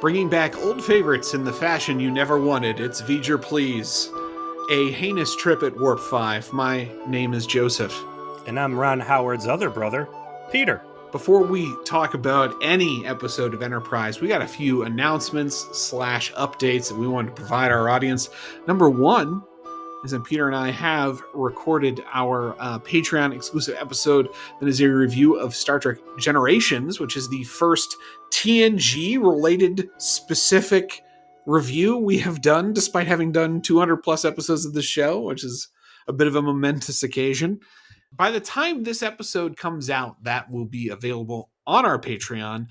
Bringing back old favorites in the fashion you never wanted, it's V'ger Please. A heinous trip at Warp 5. My name is Joseph. And I'm Ron Howard's other brother, Peter. Before we talk about any episode of Enterprise, we got a few announcements / updates that we wanted to provide our audience. Number one is that Peter and I have recorded our Patreon exclusive episode that is a review of Star Trek Generations, which is the first TNG related specific review we have done, despite having done 200 plus episodes of the show, which is a bit of a momentous occasion. By the time this episode comes out, that will be available on our Patreon.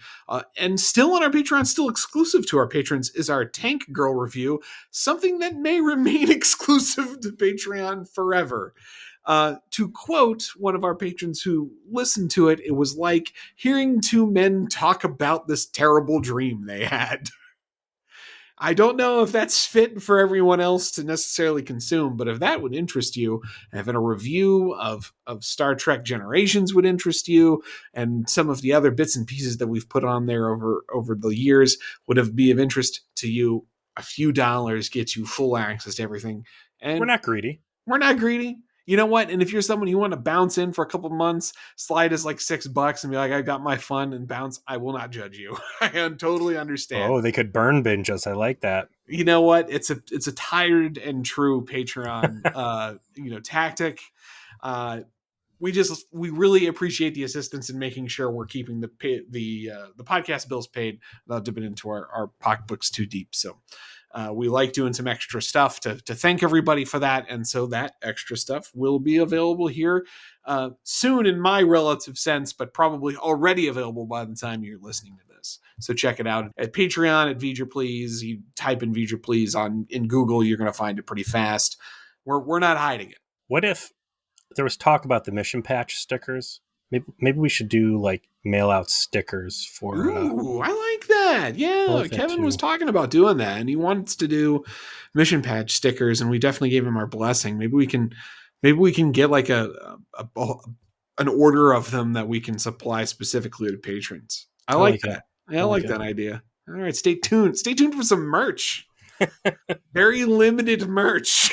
And still on our Patreon, still exclusive to our patrons, is our Tank Girl review, something that may remain exclusive to Patreon forever. To quote one of our patrons who listened to it, it was like hearing two men talk about this terrible dream they had. I don't know if that's fit for everyone else to necessarily consume, but if that would interest you, and if a review of Star Trek Generations would interest you, and some of the other bits and pieces that we've put on there over the years would be of interest to you, a few dollars gets you full access to everything. And we're not greedy. We're not greedy. You know what? And if you're someone you want to bounce in for a couple months, slide us like $6 and be like, I got my fun and bounce, I will not judge you. I totally understand. Oh, they could burn binge us. I like that. You know what? It's a tired and true Patreon tactic. We really appreciate the assistance in making sure we're keeping the podcast bills paid without dipping into our pocketbooks too deep. So we like doing some extra stuff to thank everybody for that. And so that extra stuff will be available here soon in my relative sense, but probably already available by the time you're listening to this. So check it out at Patreon at V'ger Please. You type in V'ger Please in Google, you're going to find it pretty fast. We're not hiding it. What if there was talk about the mission patch stickers? Maybe we should do like mail out stickers for. Ooh, I like that. Yeah, Kevin was talking about doing that, and he wants to do mission patch stickers, and we definitely gave him our blessing. Maybe we can get like an order of them that we can supply specifically to patrons. I like that. Yeah, I like that idea. All right, stay tuned. Stay tuned for some merch. Very limited merch.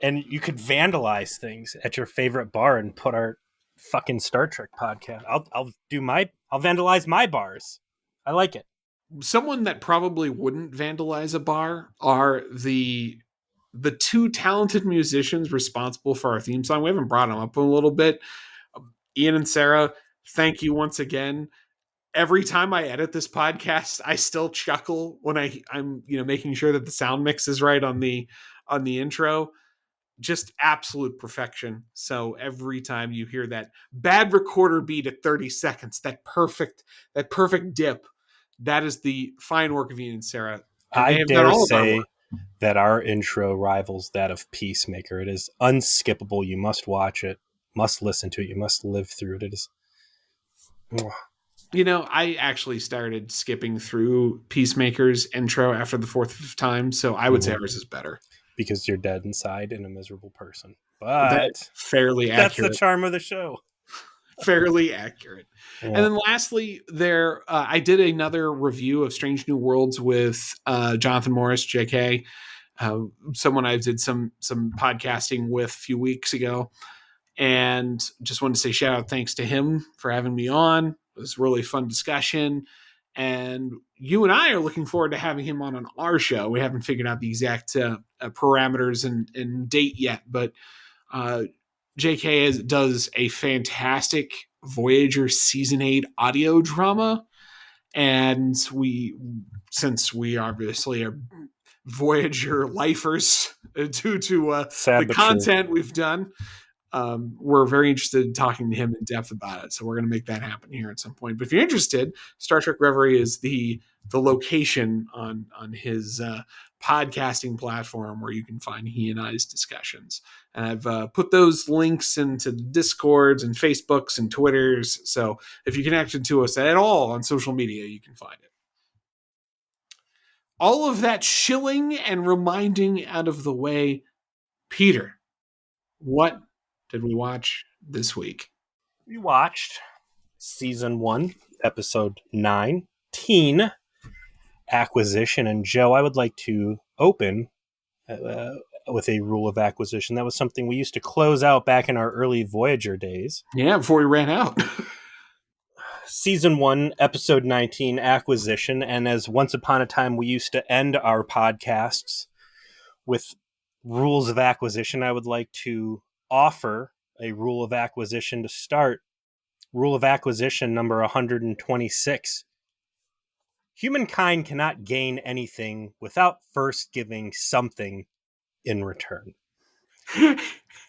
And you could vandalize things at your favorite bar and put our fucking Star Trek podcast. I'll vandalize my bars. I like it. Someone that probably wouldn't vandalize a bar are the two talented musicians responsible for our theme song. We haven't brought them up a little bit. Ian and Sarah, thank you once again. Every time I edit this podcast, I still chuckle when I'm making sure that the sound mix is right on the intro. Just absolute perfection. So every time you hear that bad recorder beat at 30 seconds, that perfect dip, that is the fine work of Ian and Sarah. And I dare say that our intro rivals that of Peacemaker. It is unskippable. You must watch it, must listen to it, you must live through it. It is. I actually started skipping through Peacemaker's intro after the fourth time, so I would say ours is better. Because you're dead inside and a miserable person. But that's fairly accurate. That's the charm of the show. Fairly accurate. Yeah. And then lastly, I did another review of Strange New Worlds with Jonathan Morris, JK, someone I did some podcasting with a few weeks ago. And just wanted to say shout out thanks to him for having me on. It was a really fun discussion. And you and I are looking forward to having him on our show. We haven't figured out the exact parameters and date yet, but JK does a fantastic Voyager Season 8 audio drama. And since we obviously are Voyager lifers due to the content we've done, we're very interested in talking to him in depth about it. So we're going to make that happen here at some point. But if you're interested, Star Trek Reverie is the location on his podcasting platform where you can find he and I's discussions. And I've put those links into the Discords and Facebooks and Twitters. So if you connected to us at all on social media, you can find it. All of that shilling and reminding out of the way, Peter, what did we watch this week? We watched Season 1, Episode 19, acquisition. And Joe, I would like to open with a rule of acquisition. That was something we used to close out back in our early Voyager days. Yeah, before we ran out. Season 1, episode 19, acquisition. And as once upon a time we used to end our podcasts with rules of acquisition, I would like to offer a rule of acquisition to start. Rule of acquisition number 126. Humankind cannot gain anything without first giving something in return.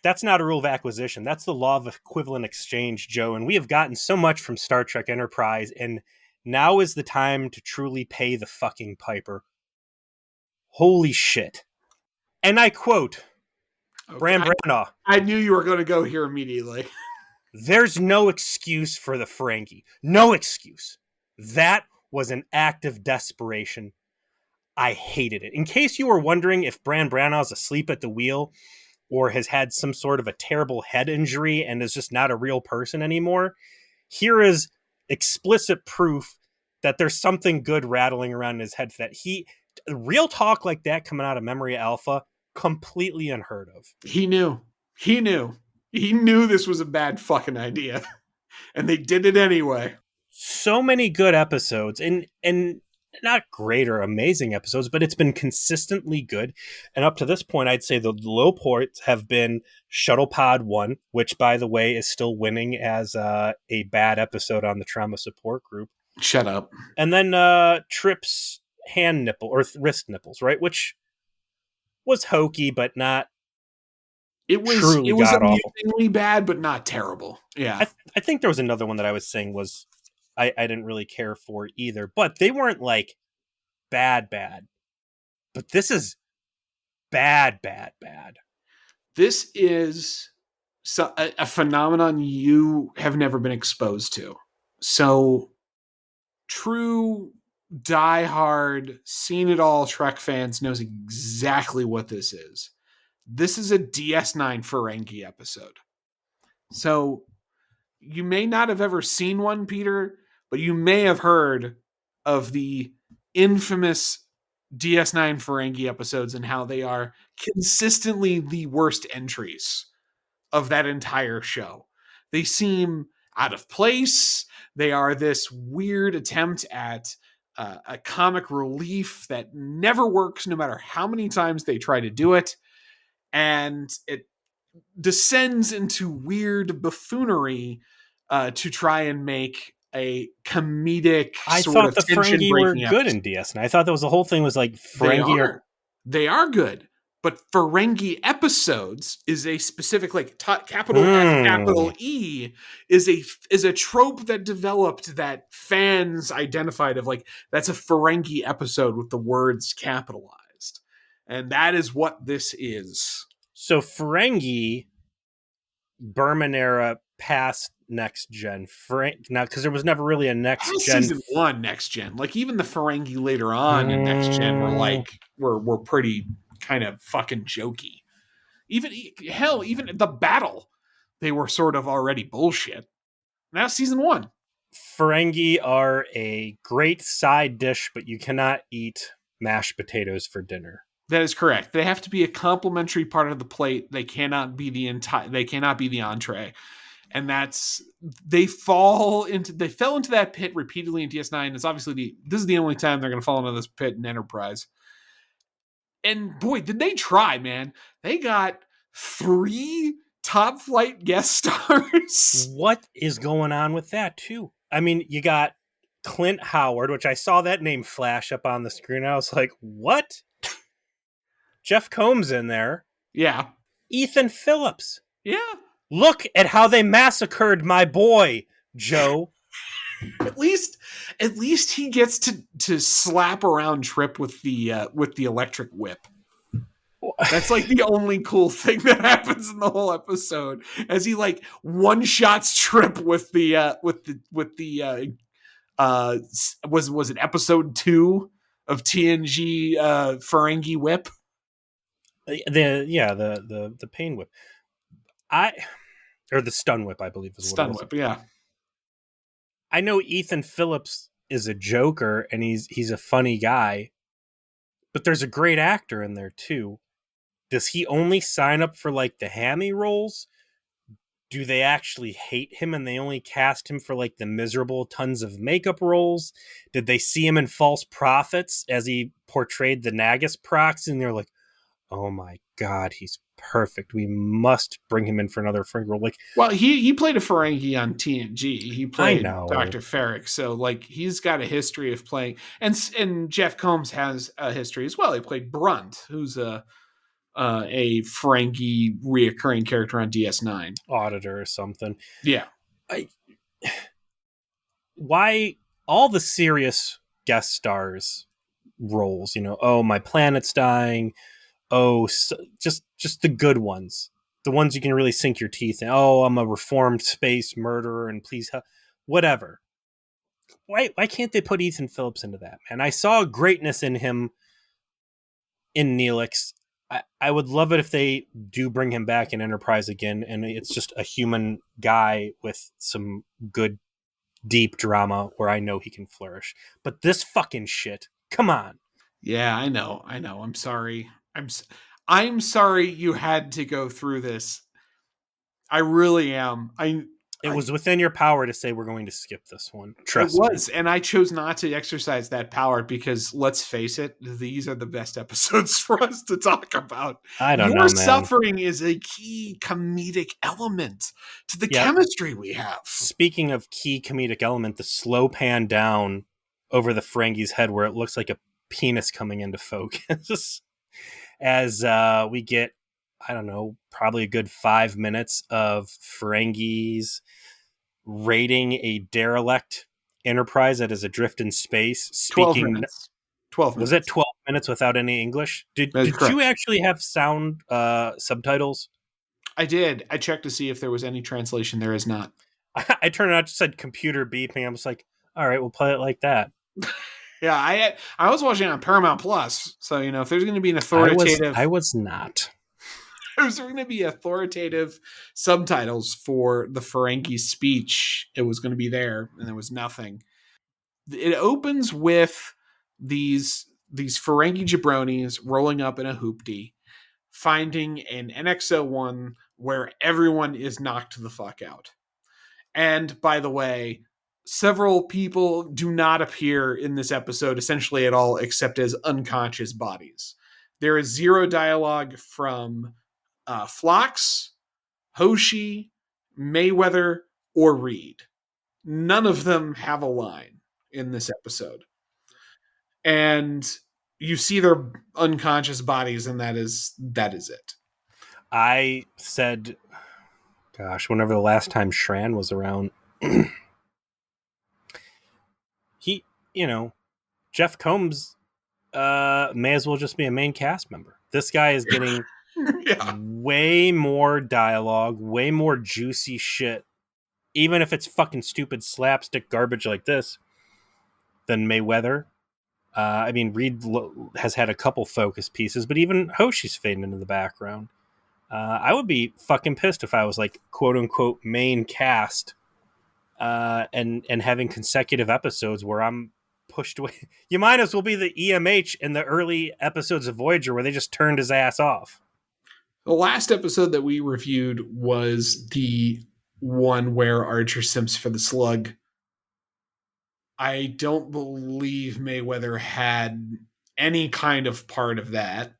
That's not a rule of acquisition. That's the law of equivalent exchange, Joe. And we have gotten so much from Star Trek Enterprise, and now is the time to truly pay the fucking piper. Holy shit. And I quote, okay, Bram Branagh. I knew you were going to go here immediately. There's no excuse for the Ferengi. No excuse. That was an act of desperation. I hated it. In case you were wondering if Bram Branagh's asleep at the wheel or has had some sort of a terrible head injury and is just not a real person anymore, here is explicit proof that there's something good rattling around in his head. That real talk like that coming out of Memory Alpha, completely unheard of. He knew this was a bad fucking idea, and they did it anyway. So many good episodes, and not great or amazing episodes, but it's been consistently good. And up to this point, I'd say the low points have been Shuttle Pod 1, which, by the way, is still winning as a bad episode on the Trauma Support Group. Shut up. And then Trip's hand nipple, or wrist nipples, right? Which was hokey, but not It was amusingly bad, but not terrible. Yeah. I think there was another one that I was saying was I didn't really care for either, but they weren't like bad. But this is bad. This is a phenomenon you have never been exposed to. So true diehard, seen it all Trek fans knows exactly what this is. This is a DS9 Ferengi episode. So you may not have ever seen one, Peter, but you may have heard of the infamous DS9 Ferengi episodes and how they are consistently the worst entries of that entire show. They seem out of place. They are this weird attempt at a comic relief that never works no matter how many times they try to do it. And it descends into weird buffoonery to try and make a comedic I thought the Ferengi were good in DS9. I thought that was the whole thing was like Ferengi they are good. But Ferengi episodes is a specific, like capital F, capital E is a trope that developed that fans identified of like, that's a Ferengi episode with the words capitalized. And that is what this is. So Ferengi, Berman era, past next gen. Now, because there was never really a next gen. Season 1 next gen. Like even the Ferengi later on in next gen were like were pretty kind of fucking jokey. Even the battle, they were sort of already bullshit. Now season 1. Ferengi are a great side dish, but you cannot eat mashed potatoes for dinner. That is correct. They have to be a complementary part of the plate. They cannot be the entree. And they fell into that pit repeatedly in DS9. It's obviously this is the only time they're going to fall into this pit in Enterprise. And boy, did they try, man. They got 3 top flight guest stars. What is going on with that too? I mean, you got Clint Howard, which I saw that name flash up on the screen. I was like, what? Jeff Combs in there. Yeah. Ethan Phillips. Yeah. Look at how they massacred my boy, Joe. At least he gets to slap around Trip with the electric whip. That's like the only cool thing that happens in the whole episode, as he like one shots Trip with the was it episode 2 of TNG Ferengi whip? The pain whip. Or the stun whip, I believe is what stun whip. Yeah, I know Ethan Phillips is a joker and he's a funny guy, but there's a great actor in there too. Does he only sign up for like the hammy roles? Do they actually hate him and they only cast him for like the miserable tons of makeup roles? Did they see him in False Prophets as he portrayed the Nagus proxy and they're like, oh my god, he's perfect. We must bring him in for another Ferengi role. Like, Well, he played a Ferengi on TNG. He I played know. Dr. Ferrick, so like he's got a history of playing, and Jeff Combs has a history as well. He played Brunt, who's a Ferengi reoccurring character on DS9. Auditor or something. Yeah, I, why all the serious guest stars roles? You know, oh, my planet's dying. Oh, so, just the good ones, the ones you can really sink your teeth in. Oh, I'm a reformed space murderer, and please help. Whatever. Why can't they put Ethan Phillips into that, man? I saw greatness in him in Neelix. I would love it if they do bring him back in Enterprise again, and it's just a human guy with some good deep drama where I know he can flourish. But this fucking shit, come on. yeah, I know. I'm sorry. I'm sorry you had to go through this. I really am. It I was within your power to say we're going to skip this one. It Trust me. was, and I chose not to exercise that power because let's face it, these are the best episodes for us to talk about. I don't Your know, man. suffering is a key comedic element to the Yep. chemistry we have. Speaking of key comedic element, the slow pan down over the Ferengi's head where it looks like a penis coming into focus as we get, I don't know, probably a good 5 minutes of Ferengi's raiding a derelict Enterprise that is adrift in space. 12 Speaking, minutes. 12 was it minutes. 12 minutes without any English? That is Did you correct. actually have sound subtitles? I did. I checked to see if there was any translation. There is not. I turned out, just said computer beeping. I was like, all right, we'll play it like that. Yeah, I was watching it on Paramount Plus, so if there's going to be an I authoritative, was not. there's going to be authoritative subtitles for the Ferengi speech. It was going to be there, and there was nothing. It opens with these Ferengi jabronis rolling up in a hoopty, finding an NX-01 where everyone is knocked the fuck out. And by the way, several people do not appear in this episode essentially at all except as unconscious bodies. There is zero dialogue from Phlox, Hoshi, Mayweather, or Reed. None of them have a line in this episode. And you see their unconscious bodies, and that is it. I said, gosh, whenever the last time Shran was around, he, Jeff Combs may as well just be a main cast member. This guy is getting Yeah. way more dialogue, way more juicy shit, even if it's fucking stupid slapstick garbage like this, than Mayweather. I mean, Reed has had a couple focus pieces, but even Hoshi's fading into the background. I would be fucking pissed if I was like quote unquote main cast and having consecutive episodes where I'm pushed away. You might as well be the EMH in the early episodes of Voyager where they just turned his ass off. The last episode that we reviewed was the one where Archer simps for the slug. I don't believe Mayweather had any kind of part of that,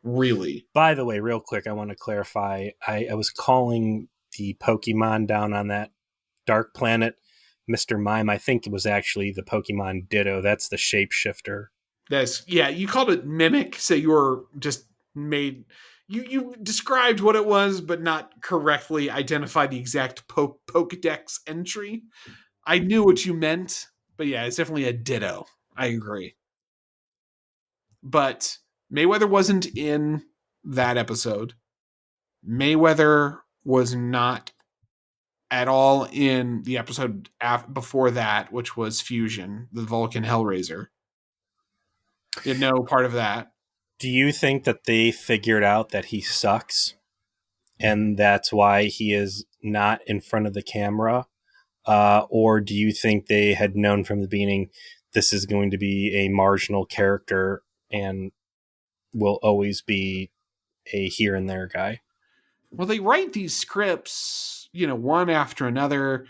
really. By the way, real quick, I want to clarify. I was calling the Pokemon down on that dark planet Mr. Mime. I think it was actually the Pokemon Ditto. That's the shapeshifter. You called it mimic, so you were just made you described what it was, but not correctly identified the exact Pokedex entry. I knew what you meant, but yeah, it's definitely a ditto. I agree. But Mayweather wasn't in that episode. Mayweather was not at all in the episode before that, which was Fusion, the Vulcan Hellraiser. He had no part of that. Do you think that they figured out that he sucks and that's why he is not in front of the camera or do you think they had known from the beginning this is going to be a marginal character and will always be a here and there guy? Well, they write these scripts, one after another.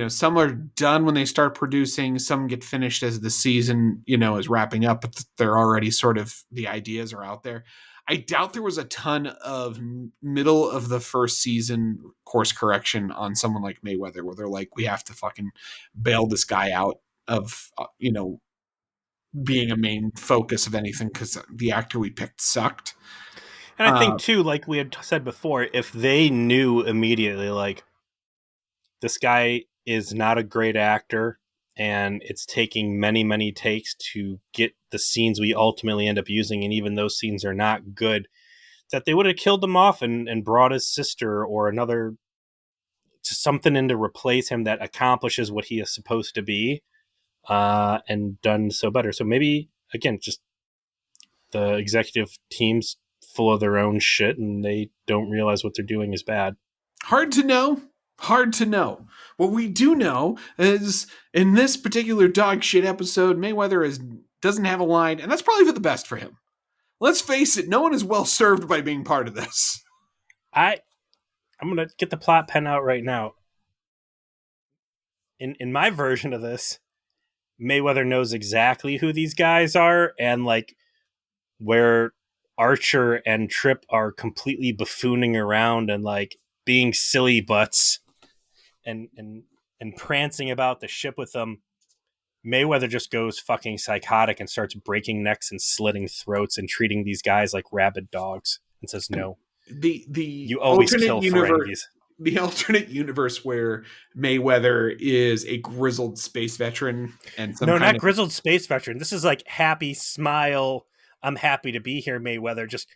Some are done when they start producing, some get finished as the season, is wrapping up, but they're already sort of, the ideas are out there. I doubt there was a ton of middle of the first season course correction on someone like Mayweather, where they're like, we have to fucking bail this guy out of, being a main focus of anything because the actor we picked sucked. And I think too, like we had said before, if they knew immediately, like, this guy is not a great actor and it's taking many, many takes to get the scenes we ultimately end up using, and even those scenes are not good, that they would have killed him off and brought his sister or another, something in to replace him that accomplishes what he is supposed to be, and done so better. So maybe, again, just the executive team's full of their own shit and they don't realize what they're doing is bad. Hard to know. Hard to know. What we do know is in this particular dog shit episode, Mayweather doesn't have a line, and that's probably for the best for him. Let's face it, no one is well served by being part of this. I'm gonna get the plot pen out right now. In my version of this, Mayweather knows exactly who these guys are, and like where Archer and Tripp are completely buffooning around and like being silly butts and prancing about the ship with them. Mayweather just goes fucking psychotic and starts breaking necks and slitting throats and treating these guys like rabid dogs and says, no, The you always kill Ferengis. The alternate universe where Mayweather is a grizzled space veteran and some not grizzled space veteran. This is like happy smile. I'm happy to be here. Mayweather just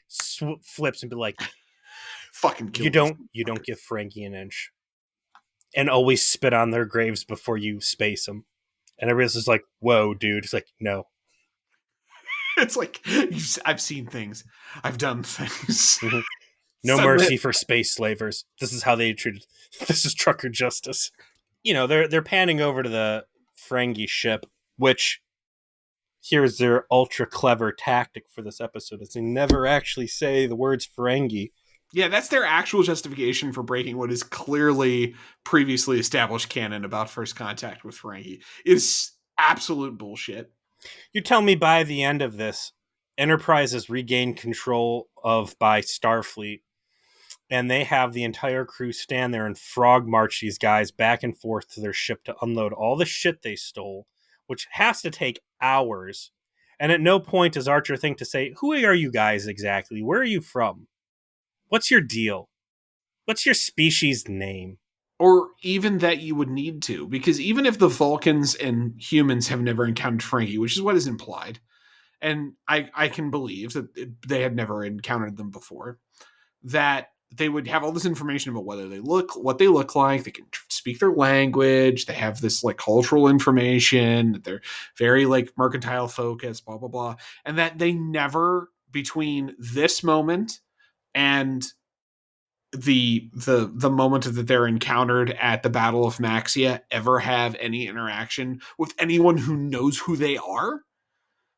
flips and be like, fucking kill you don't give Ferengi an inch, and always spit on their graves before you space them. And everybody's just like, whoa, dude. It's like, no. It's like, I've seen things. I've done things. Mm-hmm. No mercy for space slavers. This is how they treated. This is trucker justice. They're panning over to the Ferengi ship, which here's their ultra clever tactic for this episode is they never actually say the words Ferengi. Yeah, that's their actual justification for breaking what is clearly previously established canon about first contact with Ferengi. Is absolute bullshit. You tell me by the end of this, Enterprise has regained control by Starfleet, and they have the entire crew stand there and frog march these guys back and forth to their ship to unload all the shit they stole, which has to take hours. And at no point does Archer think to say, who are you guys exactly? Where are you from? What's your deal? What's your species name? Or even that you would need to, because even if the Vulcans and humans have never encountered Ferengi, which is what is implied, and I can believe that they had never encountered them before, that they would have all this information about what they look like, they can speak their language, they have this like cultural information, that they're very like mercantile focused, blah, blah, blah, and that they never, between this moment and the moment that they're encountered at the Battle of Maxia, ever have any interaction with anyone who knows who they are.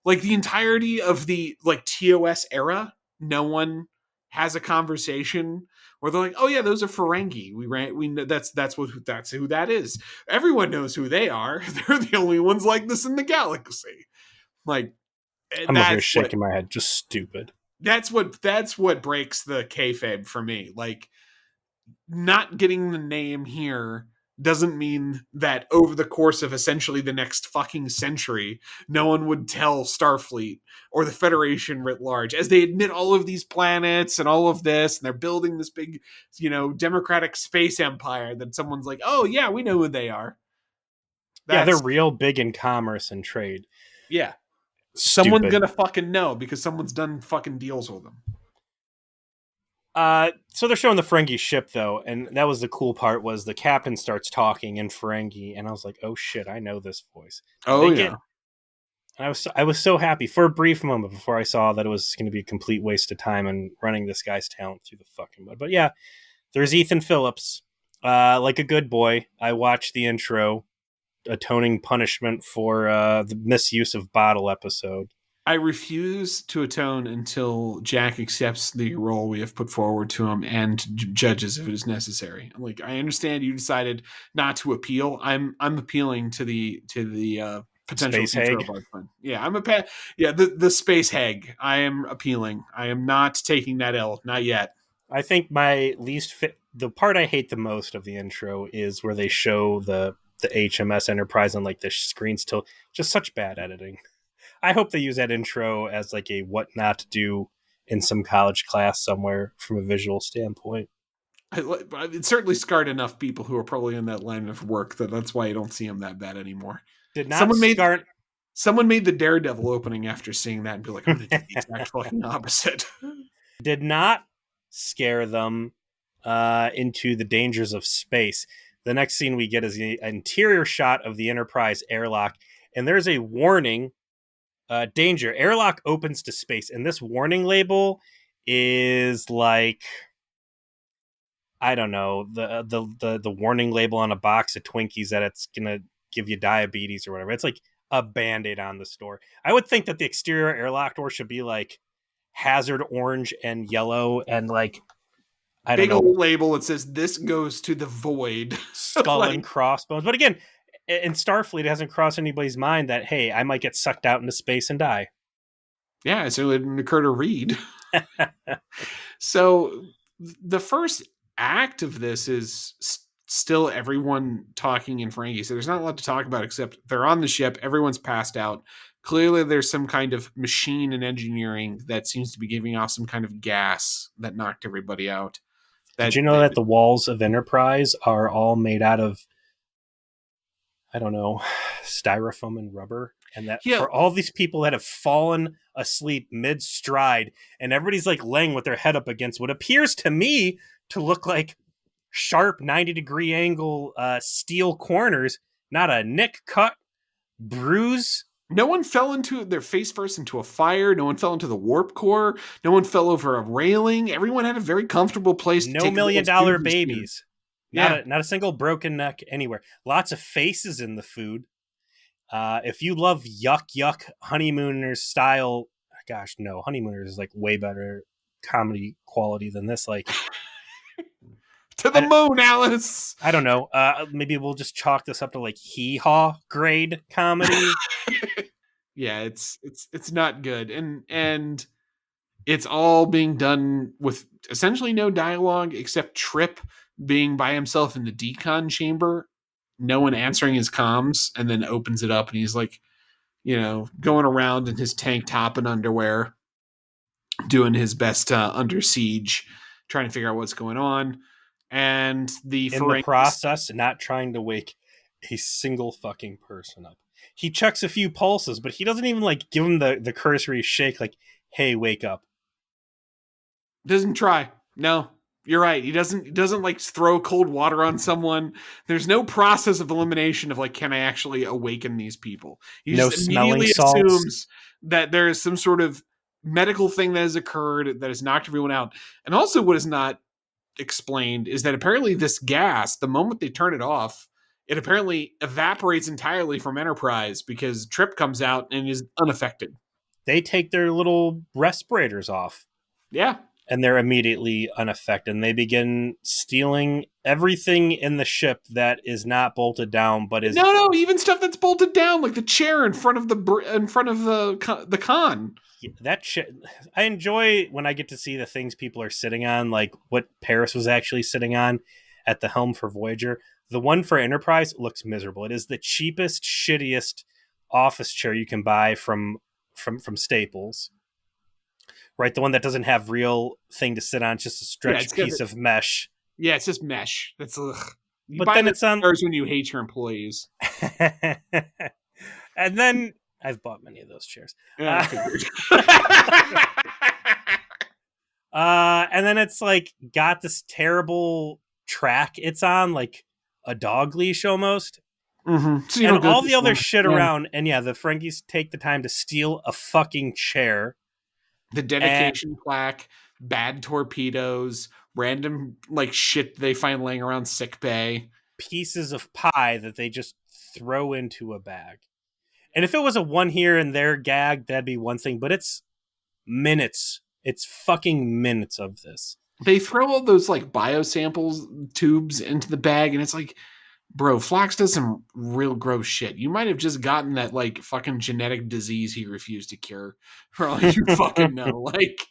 Like the entirety of the like TOS era, no one has a conversation where they're like, "Oh yeah, those are Ferengi. We know that's who that is. Everyone knows who they are. They're the only ones like this in the galaxy." Like I'm over here shaking my head, just stupid. That's what breaks the kayfabe for me. Like, not getting the name here doesn't mean that over the course of essentially the next fucking century, no one would tell Starfleet or the Federation writ large, as they admit all of these planets and all of this, and they're building this big, democratic space empire, that someone's like, oh yeah, we know who they are. They're real big in commerce and trade. Yeah. Stupid. Someone's gonna fucking know because someone's done fucking deals with them. So they're showing the Ferengi ship though, and that was the cool part, was the captain starts talking in Ferengi, and I was like, oh shit, I know this voice. I was so happy for a brief moment before I saw that it was going to be a complete waste of time and running this guy's talent through the fucking mud. But yeah, there's Ethan Phillips, Like a good boy, I watched the intro, atoning punishment for the misuse of bottle episode. I refuse to atone until Jack accepts the role we have put forward to him and judges if it is necessary. I'm like, I understand you decided not to appeal. I'm appealing to the potential Space future Hag. of our fun. Yeah, yeah, the space hag. I am appealing. I am not taking that L. Not yet. I think my the part I hate the most of the intro is where they show the HMS Enterprise on like the screen still. Just such bad editing. I hope they use that intro as like a what not to do in some college class somewhere from a visual standpoint. It certainly scarred enough people who are probably in that line of work that's why you don't see him that bad anymore. Did not Someone made scar Someone made the Daredevil opening after seeing that and be like, I'm going to do the exact fucking opposite. did not scare them into the dangers of space. The next scene we get is the interior shot of the Enterprise airlock, and there's a warning: danger. Airlock opens to space, and this warning label is like, I don't know, the warning label on a box of Twinkies that it's gonna give you diabetes or whatever. It's like a band-aid on the store. I would think that the exterior airlock door should be like hazard orange and yellow and like, I don't Big know, old label that says this goes to the void. skull Like, and crossbones. But again, in Starfleet, it hasn't crossed anybody's mind that, hey, I might get sucked out into space and die. yeah, so it didn't occur to read. So the first act of this is still everyone talking in Ferengi. So there's not a lot to talk about except they're on the ship. Everyone's passed out. Clearly, there's some kind of machine and engineering that seems to be giving off some kind of gas that knocked everybody out. Did That, you know that that the walls of Enterprise are all made out of, I don't know, styrofoam and rubber? And that yeah, for all these people that have fallen asleep mid stride, and everybody's like laying with their head up against what appears to me to look like sharp 90-degree angle steel corners, not a nick, cut, bruise. no one fell into their face first into a fire. No one fell into the warp core. No one fell over a railing. Everyone had a very comfortable place to No take a million little dollar snooze here. babies. Yeah. Not a single broken neck anywhere. Lots of faces in the food. If you love yuck honeymooners style, gosh, no, honeymooners is like way better comedy quality than this. Like, To the I, moon, Alice. I don't know. Maybe we'll just chalk this up to like hee haw grade comedy. Yeah, it's not good. And it's all being done with essentially no dialogue except Trip being by himself in the decon chamber, no one answering his comms, and then opens it up and he's like, going around in his tank top and underwear, doing his best under siege, trying to figure out what's going on. And the In the Ferengis, process, not trying to wake a single fucking person up. He checks a few pulses, but he doesn't even like give him the cursory shake, like, hey, wake up. doesn't try. No, you're right. He doesn't like throw cold water on someone. There's no process of elimination of like, can I actually awaken these people? He No just smelling immediately salts. assumes that there is some sort of medical thing that has occurred that has knocked everyone out. And also, what is not explained is that apparently this gas, the moment they turn it off, it apparently evaporates entirely from Enterprise because Trip comes out and is unaffected. They take their little respirators off Yeah. and they're immediately unaffected. And they begin stealing everything in the ship that is not bolted down, but is No, even stuff that's bolted down, like the chair in front of the con. that shit. I enjoy when I get to see the things people are sitting on, like what Paris was actually sitting on at the helm for Voyager. The one for Enterprise looks miserable. It is the cheapest, shittiest office chair you can buy from Staples. Right, the one that doesn't have real thing to sit on, it's just a Yeah, stretched piece of mesh. yeah, it's just mesh. That's ugh. You But buy then the it's on, chairs when you hate your employees. and then I've bought many of those chairs. Yeah, I figured. And then it's like got this terrible track it's on, like a dog leash almost. Mm-hmm. So and all the other shit around. And yeah, the Ferengis take the time to steal a fucking chair. The dedication plaque, bad torpedoes, random like shit they find laying around sick bay. Pieces of pie that they just throw into a bag. And if it was a one here and there gag, that'd be one thing, but it's minutes. It's fucking minutes of this. They throw all those like biosamples tubes into the bag, and it's like, bro, Phlox does some real gross shit. You might have just gotten that like fucking genetic disease he refused to cure, for all you fucking know. Like,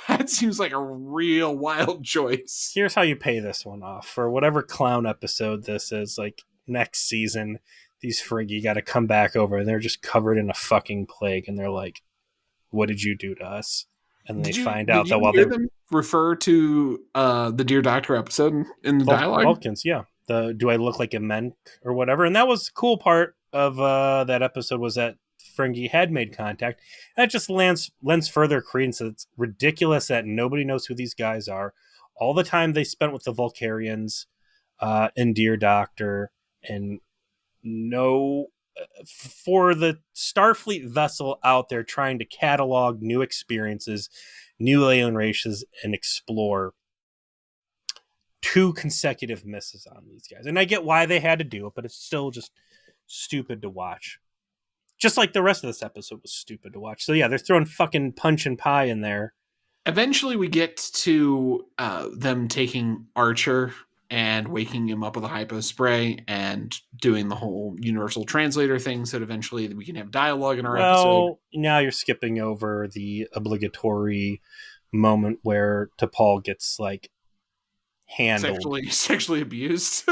that seems like a real wild choice. Here's how you pay this one off. For whatever clown episode this is, like next season, these Ferengi got to come back over and they're just covered in a fucking plague, and they're like, what did you do to us? And they find out that while hear they're them refer to the Dear Doctor episode in the dialogue? Vulcans, yeah. The do I look like a Menk or whatever? And that was the cool part of that episode was that Ferengi had made contact. That just lends further credence. It's ridiculous that nobody knows who these guys are. All the time they spent with the Vulcarians in Dear Doctor, and no, for the Starfleet vessel out there trying to catalog new experiences, new alien races, and explore, 2 consecutive misses on these guys. And I get why they had to do it, but it's still just stupid to watch. Just like the rest of this episode was stupid to watch. So yeah, they're throwing fucking punch and pie in there. Eventually we get to them taking Archer and waking him up with a hypo spray and doing the whole universal translator thing so that eventually we can have dialogue in our episode. Now you're skipping over the obligatory moment where T'Pol gets like handled. Sexually abused.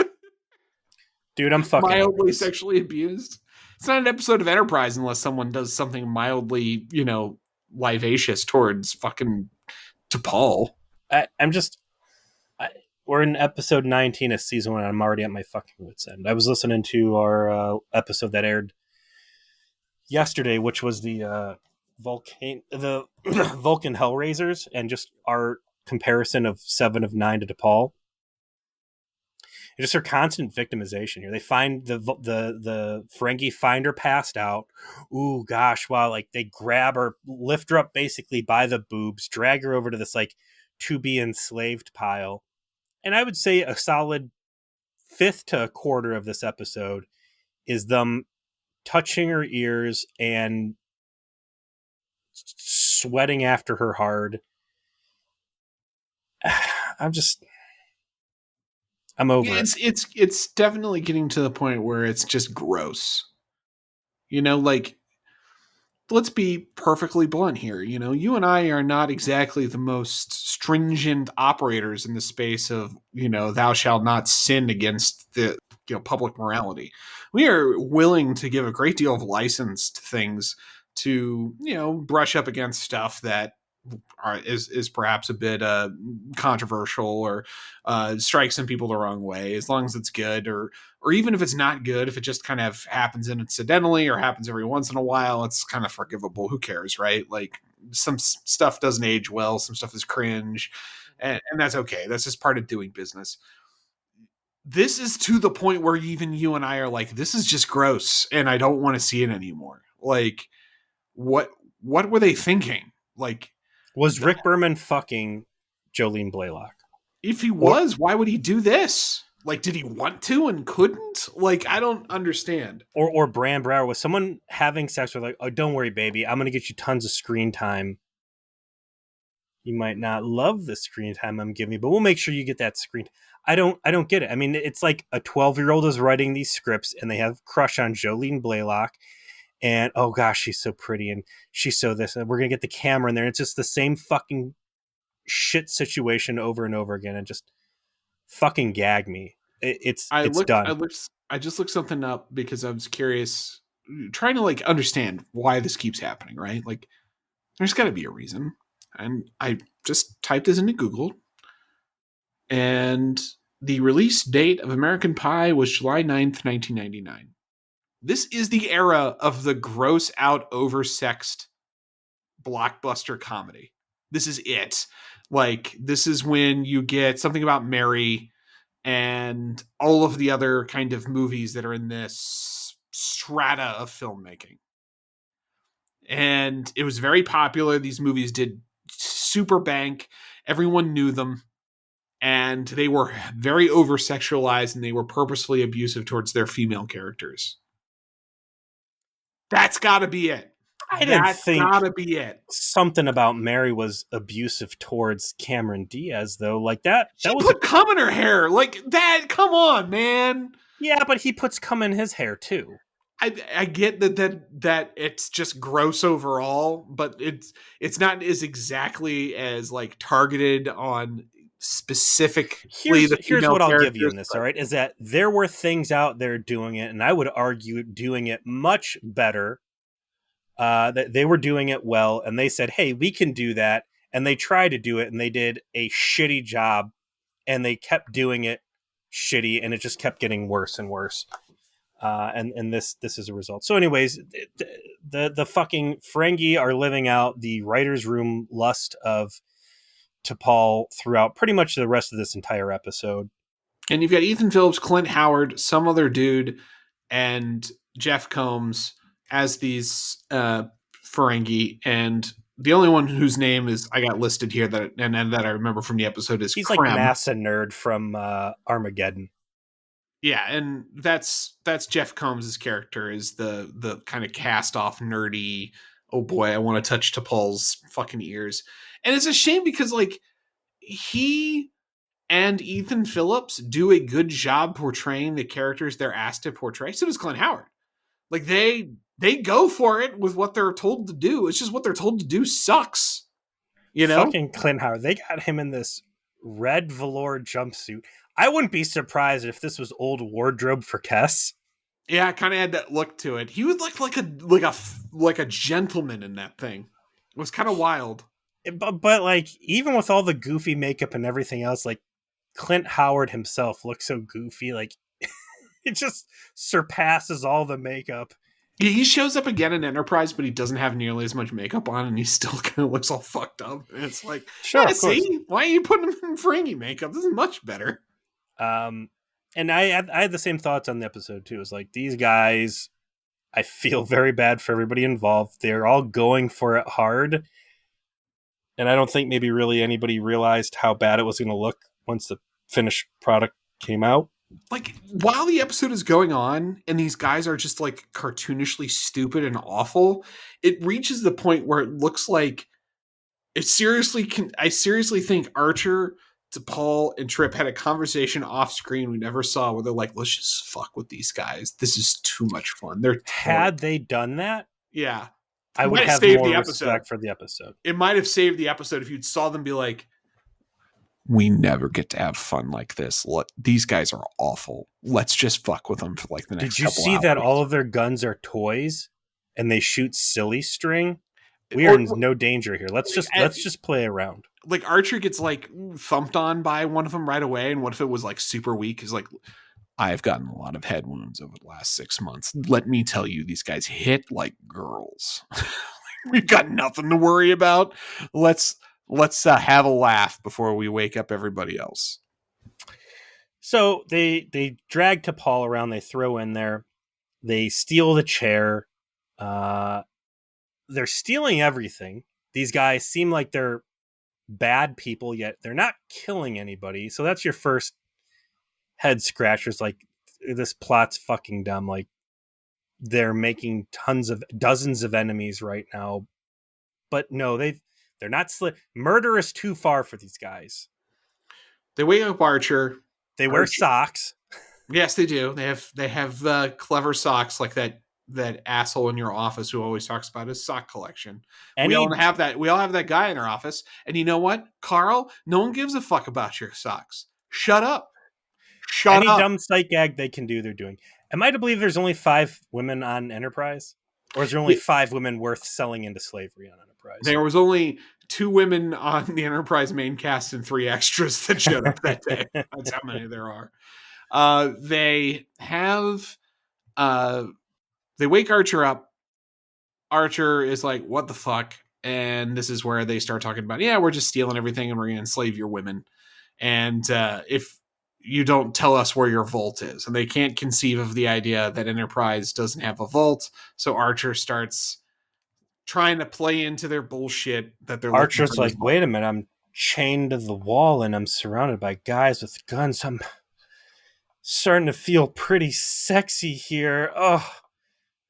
Dude, I'm fucking mildly sexually abused. It's not an episode of Enterprise unless someone does something mildly, livacious towards fucking T'Pol. We're in episode 19 of season 1, and I'm already at my fucking wit's end. I was listening to our episode that aired yesterday, which was the Vulcan Hellraisers, and just our comparison of 7 of 9 to T'Pol. It's just her constant victimization here. They find the Ferengi find her passed out. Ooh, gosh, wow! Like they grab her, lift her up basically by the boobs, drag her over to this like to be enslaved pile. And I would say a solid 1/5 to 1/4 of this episode is them touching her ears and sweating after her hard. I'm over it. It's definitely getting to the point where it's just gross. Like, let's be perfectly blunt here. You and I are not exactly the most stringent operators in the space of, thou shalt not sin against the public morality. We are willing to give a great deal of license to things to, brush up against stuff that is perhaps a bit controversial or strikes some people the wrong way, as long as it's good, or even if it's not good, if it just kind of happens incidentally or happens every once in a while, it's kind of forgivable. Who cares, right? Like, some stuff doesn't age well, some stuff is cringe, and that's okay. That's just part of doing business. This is to the point where even you and I are like, this is just gross and I don't want to see it anymore. Like, what were they thinking? Like, was Rick Berman fucking Jolene Blaylock? If he was, why would he do this? Like, did he want to and couldn't? Like, I don't understand. Or Bran Brower, was someone having sex with like, oh, don't worry, baby, I'm gonna get you tons of screen time. You might not love the screen time I'm giving you, but we'll make sure you get that screen. I don't get it. I mean, it's like a 12-year-old is writing these scripts and they have a crush on Jolene Blaylock. And oh gosh, she's so pretty and she's so this, and we're gonna get the camera in there. And it's just the same fucking shit situation over and over again, and just fucking gag me. It's done. I just looked something up because I was curious, trying to like understand why this keeps happening, right? Like, there's got to be a reason. And I just typed this into Google, and the release date of American Pie was July 9th, 1999. This is the era of the gross out, oversexed blockbuster comedy. This is it. Like, this is when you get Something About Mary and all of the other kind of movies that are in this strata of filmmaking. And it was very popular. These movies did super bank. Everyone knew them, and they were very over sexualized, and they were purposefully abusive towards their female characters. That's got to be it. I didn't That's think got to be it. something about Mary was abusive towards Cameron Diaz, though. Like that She was put cum in her hair like that. Come on, man. yeah, but he puts cum in his hair too. I get that it's just gross overall, but it's not as exactly as like targeted on specifically the Here's female what I'll give you characters. in this, all right, is that there were things out there doing it, and I would argue doing it much better. That they were doing it well, and they said, "Hey, we can do that," and they tried to do it, and they did a shitty job, and they kept doing it shitty, and it just kept getting worse and worse. And this is a result. So, anyways, the fucking Ferengi are living out the writer's room lust of T'Pol throughout pretty much the rest of this entire episode. And you've got Ethan Phillips, Clint Howard, some other dude, and Jeff Combs as these Ferengi, and the only one whose name is I got listed here that I remember from the episode is he's Krem. like NASA nerd from Armageddon. Yeah, and that's Jeff Combs' character is the kind of cast off nerdy. Oh boy, I want to touch T'Pol's fucking ears, and it's a shame because like he and Ethan Phillips do a good job portraying the characters they're asked to portray. So does Clint Howard. Like they go for it with what they're told to do. It's just what they're told to do sucks. You know, fucking Clint Howard. They got him in this red velour jumpsuit. I wouldn't be surprised if this was old wardrobe for Kess. Yeah, it kind of had that look to it. He was like a gentleman in that thing. It was kind of wild. But like even with all the goofy makeup and everything else, like Clint Howard himself looks so goofy. Like it just surpasses all the makeup. He shows up again in Enterprise, but he doesn't have nearly as much makeup on, and he still kind of looks all fucked up. And it's like, sure, yeah, see, why are you putting him in Ferengi makeup? This is much better. And I had the same thoughts on the episode too. It's like these guys, I feel very bad for everybody involved. They're all going for it hard, and I don't think maybe really anybody realized how bad it was going to look once the finished product came out. Like while the episode is going on and these guys are just like cartoonishly stupid and awful, it reaches the point where it looks like I seriously think Archer, T'Pol, and Trip had a conversation off screen we never saw where they're like, let's just fuck with these guys. This is too much fun. Had they done that, yeah, I would have more respect for the episode. It might have saved the episode if you'd saw them be like, we never get to have fun like this. These guys are awful. Let's just fuck with them for like the next. Did you see that all of their guns are toys and they shoot silly string? We are in no danger here. Let's just play around. Like Archer gets like thumped on by one of them right away, and what if it was like super weak? Is like, I've gotten a lot of head wounds over the last 6 months. Let me tell you, these guys hit like girls. We've got nothing to worry about. Let's have a laugh before we wake up everybody else. So they drag T'Pol around. They throw in there. They steal the chair. They're stealing everything. These guys seem like they're bad people, yet they're not killing anybody. So that's your first head scratchers. Like this plot's fucking dumb. Like they're making dozens of enemies right now. But no, they're not murder is too far for these guys. They wake up Archer. They wear socks. Yes, they do. They have clever socks like that asshole in your office who always talks about his sock collection. We all have that guy in our office. And you know what, Carl? No one gives a fuck about your socks. Shut up. Any dumb sight gag they can do, they're doing. Am I to believe there's only 5 women on Enterprise? Or is there only 5 women worth selling into slavery on Enterprise? There was only 2 women on the Enterprise main cast and 3 extras that showed up that day. That's how many there are. They wake Archer up. Archer is like, what the fuck? And this is where they start talking about, yeah, we're just stealing everything and we're going to enslave your women. And if you don't tell us where your vault is. And they can't conceive of the idea that Enterprise doesn't have a vault. So Archer starts trying to play into their bullshit that they're Archer's like, wait a minute, I'm chained to the wall and I'm surrounded by guys with guns. I'm starting to feel pretty sexy here. Oh,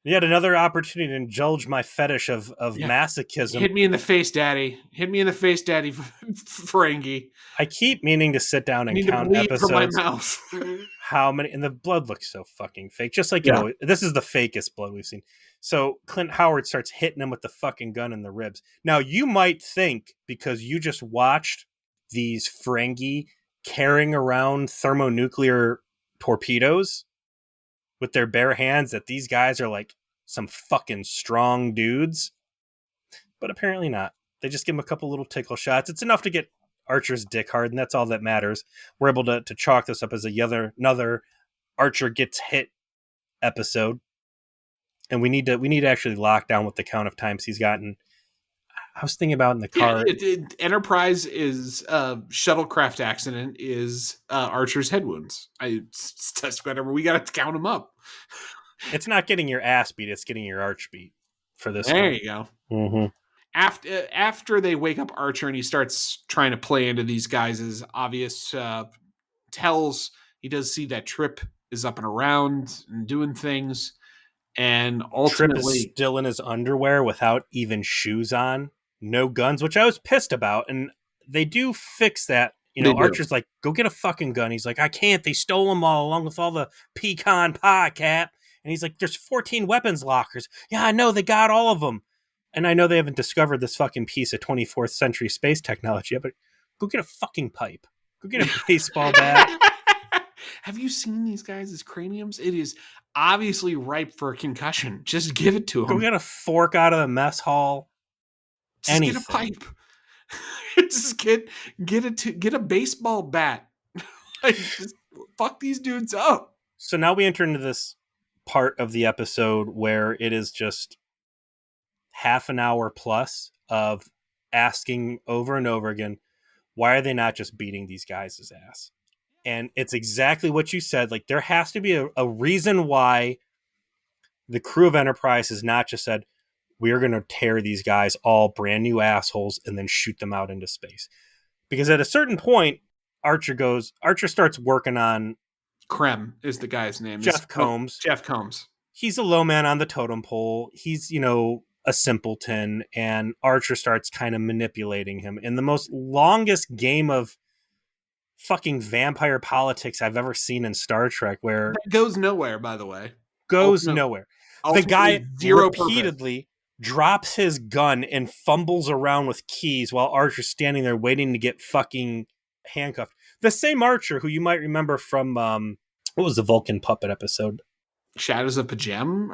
yet another opportunity to indulge my fetish of Yeah. masochism. Hit me in the face, Daddy. Hit me in the face, Daddy. Ferengi. I keep meaning to sit down I and need to count bleed from my episodes. mouth. How many? And the blood looks so fucking fake. Just like, Yeah. this is the fakest blood we've seen. So Clint Howard starts hitting him with the fucking gun in the ribs. Now, you might think, because you just watched these Ferengi carrying around thermonuclear torpedoes with their bare hands, that these guys are like some fucking strong dudes. But apparently not. They just give him a couple little tickle shots. It's enough to get Archer's dick hard, and that's all that matters. We're able to chalk this up as another Archer gets hit episode, and we need to actually lock down what the count of times he's gotten. I was thinking about in the car. Enterprise is shuttlecraft accident is Archer's head wounds. It's test whatever. We got to count them up. It's not getting your ass beat; it's getting your arch beat for this. There one. you go. Mm-hmm. After they wake up Archer and he starts trying to play into these guys' obvious tells, he does see that Trip is up and around and doing things, and ultimately Trip is still in his underwear without even shoes on, no guns, which I was pissed about. And they do fix that. Archer's like, go get a fucking gun. He's like, I can't. They stole them all along with all the pecan pie, Cap. And he's like, there's 14 weapons lockers. Yeah, I know. They got all of them. And I know they haven't discovered this fucking piece of 24th century space technology yet, but go get a fucking pipe. Go get a baseball bat. Have you seen these guys' craniums? It is obviously ripe for a concussion. Just give it to them. Go get a fork out of the mess hall. Just anything. Get a pipe. Just get a baseball bat. Just fuck these dudes up. So now we enter into this part of the episode where it is just half an hour plus of asking over and over again, why are they not just beating these guys' ass? And it's exactly what you said. Like, there has to be a reason why the crew of Enterprise has not just said, we're going to tear these guys all brand new assholes and then shoot them out into space. Because at a certain point, Archer starts working on... Krem is the guy's name. Jeff Combs. Jeff Combs. He's a low man on the totem pole. He's, a simpleton, and Archer starts kind of manipulating him in the most longest game of fucking vampire politics I've ever seen in Star Trek, where that goes nowhere, by the way. Nowhere. The guy repeatedly drops his gun and fumbles around with keys while Archer's standing there waiting to get fucking handcuffed. The same Archer who you might remember from what was the Vulcan puppet episode? Shadows of Pajem?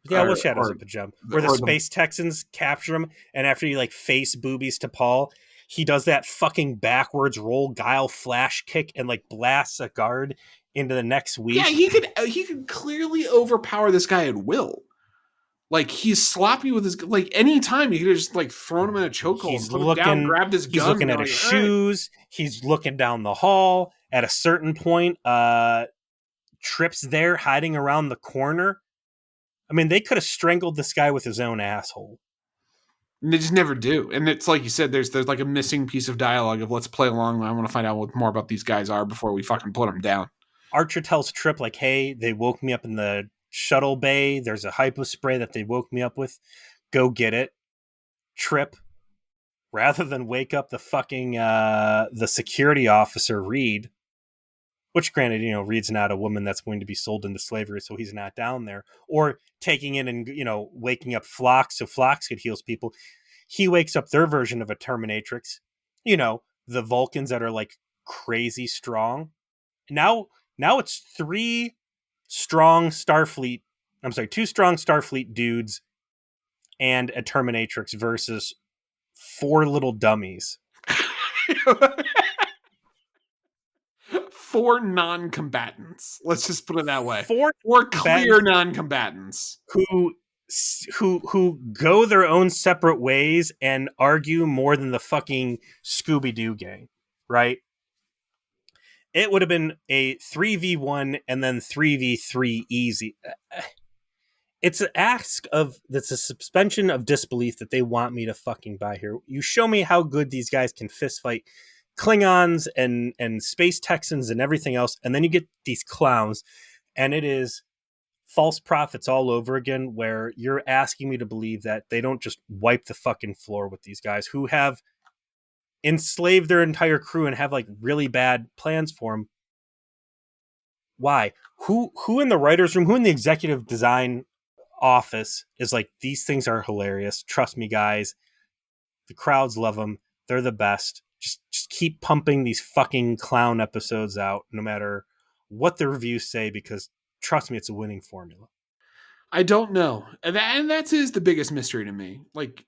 Shadows of Pajem. Where the Space Texans capture him, and after he face boobies to Paul, he does that fucking backwards roll guile flash kick and blasts a guard into the next week. Yeah, he could clearly overpower this guy at will. He's sloppy with his anytime he could have just thrown him in a chokehold, put him down, grabbed his gun. He's looking at his shoes. Right. He's looking down the hall. At a certain point, Trip's there hiding around the corner. I mean, they could have strangled this guy with his own asshole. And they just never do. And it's like you said, there's a missing piece of dialogue of let's play along. I want to find out what more about these guys are before we fucking put them down. Archer tells Trip, hey, they woke me up in the shuttle bay. There's a hypo spray that they woke me up with. Go get it. Trip, rather than wake up the fucking the security officer, Reed, which granted, Reed's not a woman that's going to be sold into slavery, so he's not down there. Or taking in and, waking up Phlox so Phlox could heal people. He wakes up their version of a Terminatrix. The Vulcans that are crazy strong. Now it's two strong Starfleet dudes and a Terminatrix versus 4 little dummies. 4 non-combatants. Let's just put it that way. 4 clear non-combatants who go their own separate ways and argue more than the fucking Scooby-Doo gang, right? It would have been a 3v1 and then 3v3 easy. it's an ask of that's a suspension of disbelief that they want me to fucking buy here. You show me how good these guys can fist fight Klingons and space Texans and everything else, and then you get these clowns, and it is false prophets all over again, where you're asking me to believe that they don't just wipe the fucking floor with these guys who have enslaved their entire crew and have like really bad plans for them. Why? Who in the writers room, who in the executive design office is like, these things are hilarious, trust me guys, the crowds love them, they're the best, just keep pumping these fucking clown episodes out no matter what the reviews say, because trust me, it's a winning formula. I don't know. And that is the biggest mystery to me. Like,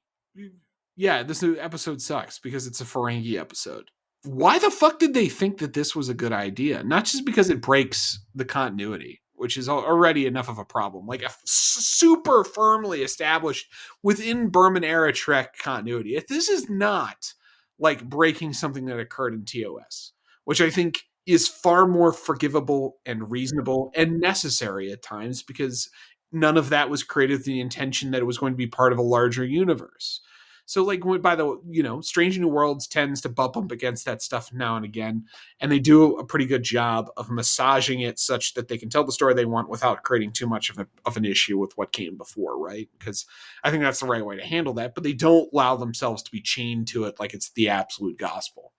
yeah, this episode sucks because it's a Ferengi episode. Why the fuck did they think that this was a good idea? Not just because it breaks the continuity, which is already enough of a problem. Like a super firmly established within Berman era Trek continuity. If this is not like breaking something that occurred in TOS, which I think is far more forgivable and reasonable and necessary at times, because none of that was created with the intention that it was going to be part of a larger universe. So, like, by the, Strange New Worlds tends to bump up against that stuff now and again, and they do a pretty good job of massaging it such that they can tell the story they want without creating too much of an issue with what came before, right? Because I think that's the right way to handle that, but they don't allow themselves to be chained to it like it's the absolute gospel.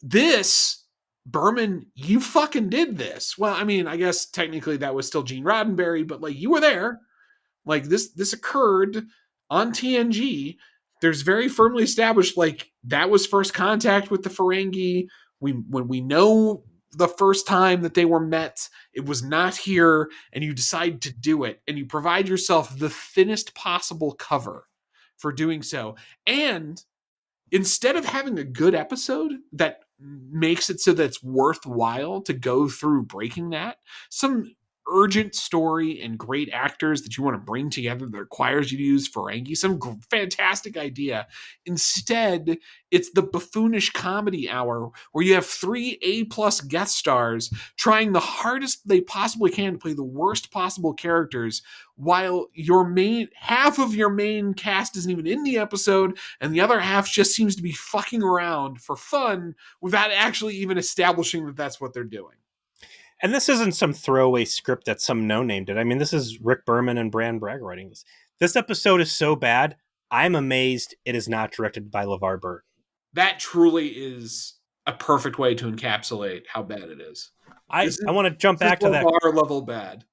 This, Berman, you fucking did this. Well, I mean, I guess technically that was still Gene Roddenberry, but like, you were there. Like, this occurred on TNG. There's very firmly established, like, that was first contact with the Ferengi. When we know the first time that they were met, it was not here, and you decide to do it, and you provide yourself the thinnest possible cover for doing so. And instead of having a good episode that makes it so that it's worthwhile to go through breaking that, some urgent story and great actors that you want to bring together that requires you to use Ferengi, some fantastic idea. Instead, it's the buffoonish comedy hour where you have 3 A+ guest stars trying the hardest they possibly can to play the worst possible characters, while half of your main cast isn't even in the episode, and the other half just seems to be fucking around for fun without actually even establishing that that's what they're doing. And this isn't some throwaway script that some no-name did. I mean, this is Rick Berman and Bran Bragg writing this. This episode is so bad, I'm amazed it is not directed by LeVar Burton. That truly is a perfect way to encapsulate how bad it is. I want to jump back to that. LeVar level bad.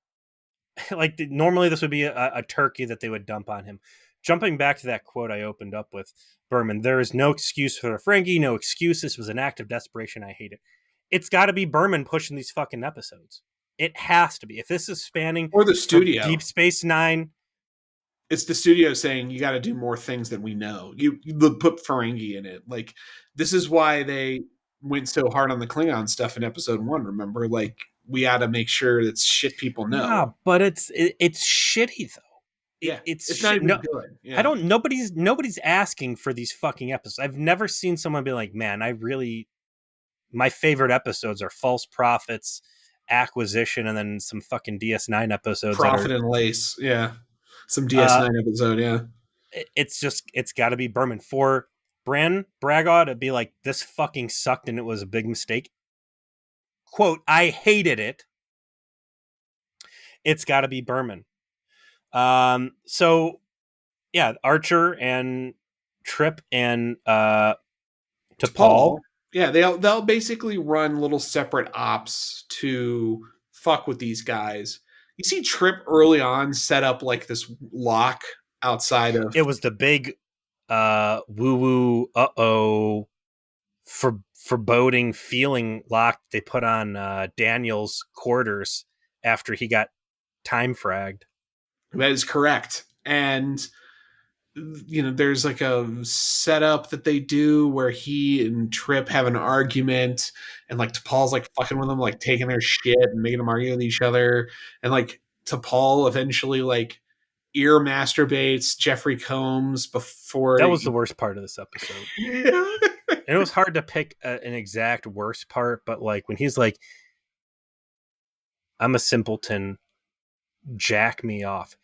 Like, normally this would be a turkey that they would dump on him. Jumping back to that quote I opened up with, Berman, there is no excuse for the Ferengi, no excuse. This was an act of desperation. I hate it. It's got to be Berman pushing these fucking episodes. It has to be. If this is spanning, or the studio, Deep Space Nine, it's the studio saying you got to do more things than we know. You put Ferengi in it. Like, this is why they went so hard on the Klingon stuff in episode 1. Remember, like, we got to make sure that shit people know. Yeah, but it's shitty though. It's not even good. Yeah. Nobody's asking for these fucking episodes. I've never seen someone be like, man, my favorite episodes are False Prophets, Acquisition, and then some fucking DS9 episodes. Prophet and Lace, yeah. Some DS9 episode, yeah. It's got to be Berman. For Bran Bragg to be like, this fucking sucked and it was a big mistake. Quote, I hated it. It's got to be Berman. So, yeah, Archer and Trip and T'Pol. Yeah, they'll basically run little separate ops to fuck with these guys. You see Trip early on set up like this lock outside of... It was the big woo-woo, uh-oh, foreboding feeling lock they put on Daniel's quarters after he got time fragged. That is correct. And there's like a setup that they do where he and Trip have an argument, and like T'Pol's like fucking with them, like taking their shit and making them argue with each other. And like T'Pol eventually like ear masturbates Jeffrey Combs before... That was the worst part of this episode. And it was hard to pick an exact worst part, but like when he's like, I'm a simpleton, jack me off.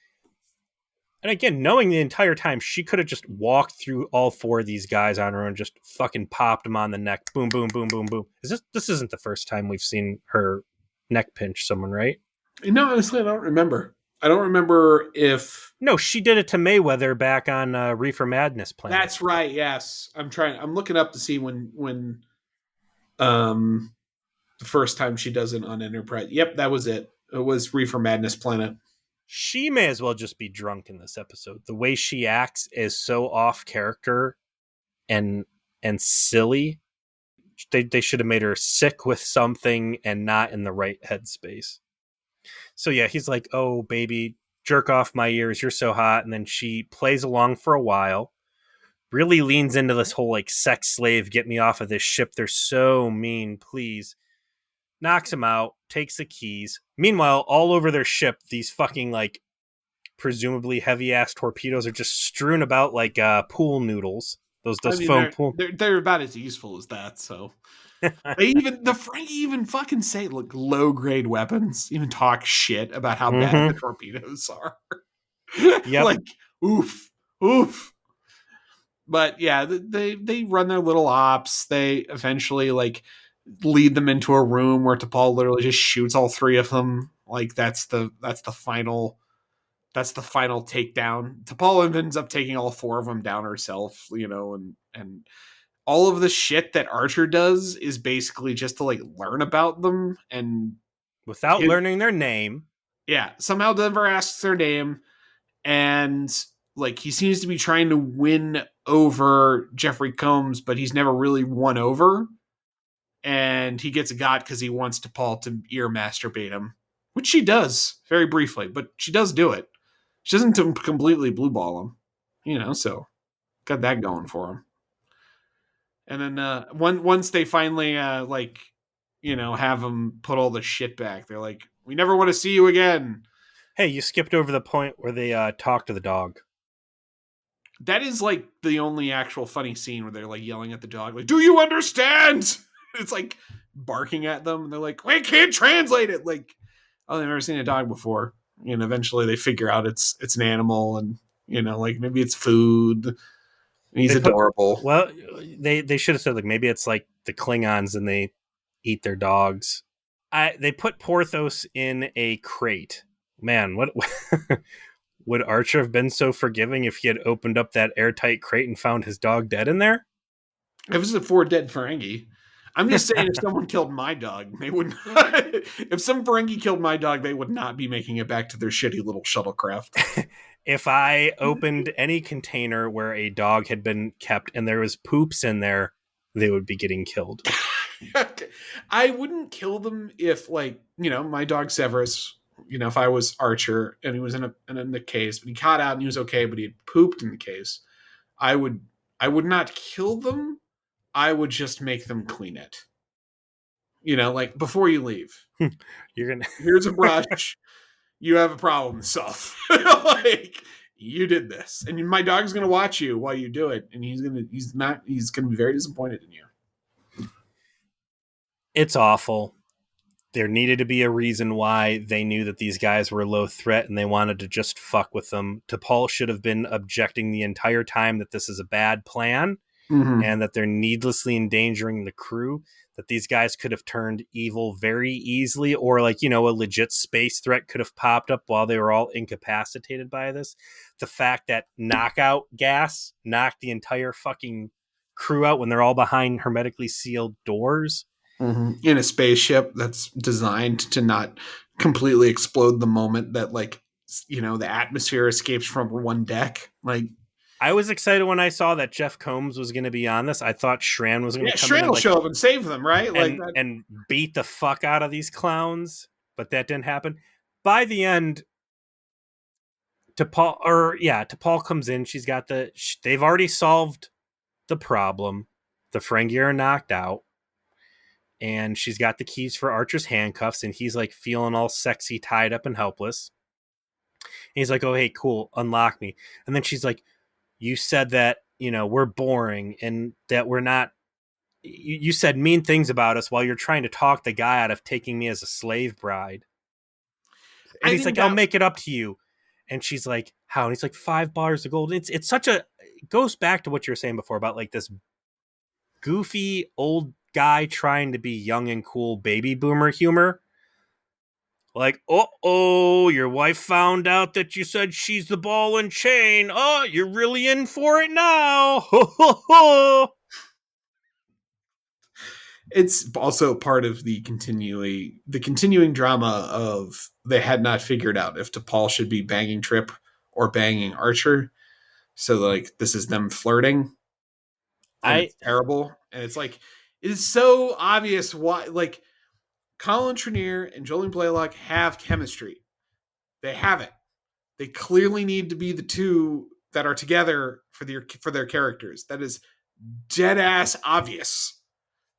And again, knowing the entire time, she could have just walked through all four of these guys on her own, just fucking popped them on the neck. Boom, boom, boom, boom, boom. This isn't the first time we've seen her neck pinch someone, right? No, honestly, I don't remember. I don't remember if No, she did it to Mayweather back on Reefer Madness Planet. that's right. Yes, I'm looking up to see when um the first time she does it on Enterprise. Yep, that was it. It was Reefer Madness Planet. She may as well just be drunk in this episode. The way she acts is so off character and silly. They should have made her sick with something and not in the right headspace. So yeah, he's like, "Oh baby, jerk off my ears, you're so hot." And then she plays along for a while, really leans into this whole like sex slave, get me off of this ship, they're so mean, please. Knocks him out, takes the keys. Meanwhile, all over their ship, these fucking like presumably heavy ass torpedoes are just strewn about like pool noodles. I Those mean, foam pool. they're about as useful as that. So the Ferengi even fucking say like low grade weapons, even talk shit about how bad the torpedoes are. Yep. Like oof, oof. But yeah, they run their little ops. They eventually like lead them into a room where T'Pol literally just shoots all three of them. Like that's the final takedown. T'Pol ends up taking all four of them down herself, and all of the shit that Archer does is basically just to like learn about them and Without learning their name. yeah, somehow Denver asks their name and like he seems to be trying to win over Jeffrey Combs, but he's never really won over. And he gets got because he wants T'Pol to ear masturbate him, which she does very briefly, but she does do it. She doesn't completely blue ball him, so got that going for him. And then once they finally have him put all the shit back, they're like, "We never want to see you again." Hey, you skipped over the point where they talk to the dog. That is like the only actual funny scene where they're like yelling at the dog, like, "Do you understand?" It's like barking at them, and they're like, "We can't translate it." Like, oh, they've never seen a dog before. And eventually they figure out it's an animal, and like maybe it's food. And he's adorable. Well, they should have said like maybe it's like the Klingons and they eat their dogs. They put Porthos in a crate. Man, what would Archer have been so forgiving if he had opened up that airtight crate and found his dog dead in there? If it's a 4 dead Ferengi. I'm just saying, if someone killed my dog, they would not. If some Ferengi killed my dog, they would not be making it back to their shitty little shuttlecraft. If I opened any container where a dog had been kept and there was poops in there, they would be getting killed. I wouldn't kill them if, like, my dog Severus, if I was Archer and he was in the case, but he got out and he was okay, but he had pooped in the case, I would not kill them. I would just make them clean it. Like before you leave. Here's a brush. You have a problem to solve. Like you did this, and my dog's gonna watch you while you do it, and he's gonna be very disappointed in you. It's awful. There needed to be a reason why they knew that these guys were low threat and they wanted to just fuck with them. T'Pol should have been objecting the entire time that this is a bad plan and that they're needlessly endangering the crew, that these guys could have turned evil very easily, or like, a legit space threat could have popped up while they were all incapacitated by this. The fact that knockout gas knocked the entire fucking crew out when they're all behind hermetically sealed doors. In a spaceship that's designed to not completely explode the moment that the atmosphere escapes from one deck. Like, I was excited when I saw that Jeff Combs was going to be on this. I thought Shran was going to come Shran in will show up and save them, right? And beat the fuck out of these clowns, but that didn't happen. By the end, T'Pol comes in. She's got they've already solved the problem. The Ferengi are knocked out. And she's got the keys for Archer's handcuffs, and he's like feeling all sexy, tied up, and helpless. And he's like, "Oh, hey, cool, unlock me." And then she's like, "You said that, we're boring and that we're not, you said mean things about us while you're trying to talk the guy out of taking me as a slave bride." And he's like, "I'll make it up to you." And she's like, how? And he's like, 5 bars of gold. It's such a, it goes back to what you were saying before about like this goofy old guy trying to be young and cool baby boomer humor. Like, oh, your wife found out that you said she's the ball and chain. Oh, you're really in for it now. Ho, ho, ho. It's also part of the continuing drama of they had not figured out if T'Pol should be banging Trip or banging Archer. So like this is them flirting, and I it's terrible. And it's like it is so obvious why like Colin Trenier and Jolene Blaylock have chemistry. They have it. They clearly need to be the two that are together for their characters. That is dead ass obvious.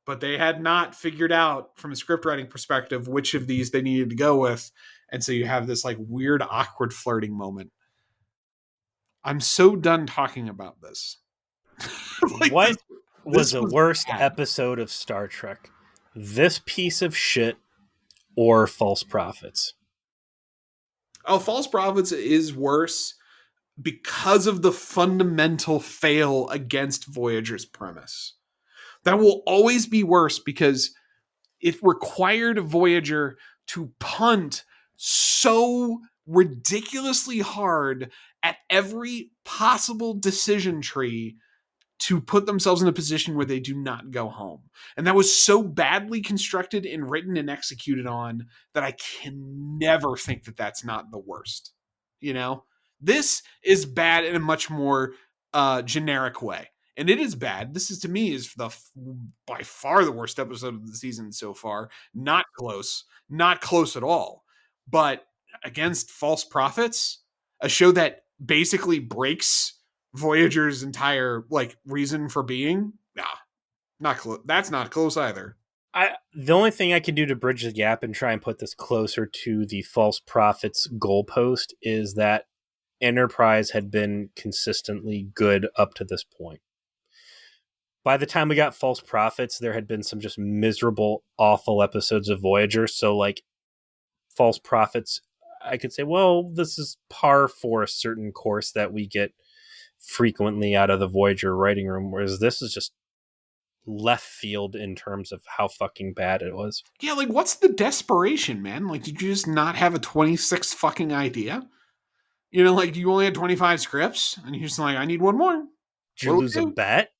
But they had not figured out from a script writing perspective which of these they needed to go with. And so you have this like weird, awkward flirting moment. I'm so done talking about this. Like what was this the was worst bad. episode of Star Trek? This piece of shit or False Prophets? Oh, False Prophets is worse because of the fundamental fail against Voyager's premise. That will always be worse because it required Voyager to punt so ridiculously hard at every possible decision tree to put themselves in a position where they do not go home. And that was so badly constructed and written and executed on that I can never think that that's not the worst. You know, this is bad in a much more generic way. And it is bad. This is to me is by far the worst episode of the season so far. Not close at all. But against False Prophets, a show that basically breaks Voyager's entire like reason for being, nah, not close. That's not close either. The only thing I can do to bridge the gap and try and put this closer to the False Prophets goalpost is that Enterprise had been consistently good up to this point. By the time we got False Prophets, there had been some just miserable, awful episodes of Voyager. So, like, False Prophets, I could say, well, this is par for a certain course that we get frequently out of the Voyager writing room, whereas this is just left field in terms of how fucking bad it was. Yeah, like what's the desperation, man? Like, did you just not have a 26 fucking idea? You know, like you only had 25 scripts, and you're just like, I need one more. Did you lose a bet?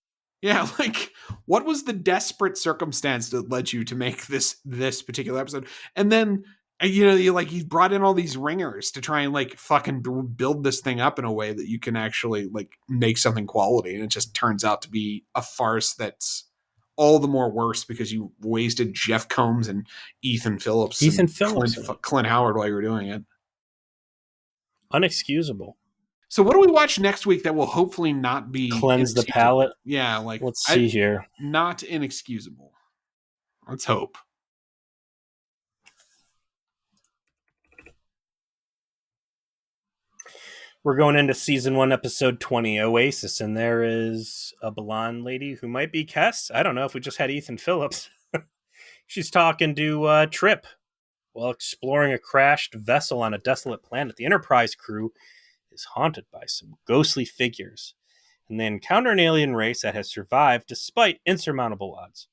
Yeah, like what was the desperate circumstance that led you to make this particular episode? And then you know, you brought in all these ringers to try and like fucking build this thing up in a way that you can actually like make something quality, and it just turns out to be a farce that's all the more worse because you wasted Jeff Combs and Ethan Phillips and Clint Howard while you were doing it. Unexcusable. So what do we watch next week that will hopefully not be cleanse the palate? Yeah, like let's see here. Not inexcusable. Let's hope. We're going into season 1, episode 20, Oasis, and there is a blonde lady who might be Kess. I don't know if we just had Ethan Phillips. She's talking to Trip while exploring a crashed vessel on a desolate planet. The Enterprise crew is haunted by some ghostly figures, and they encounter an alien race that has survived despite insurmountable odds.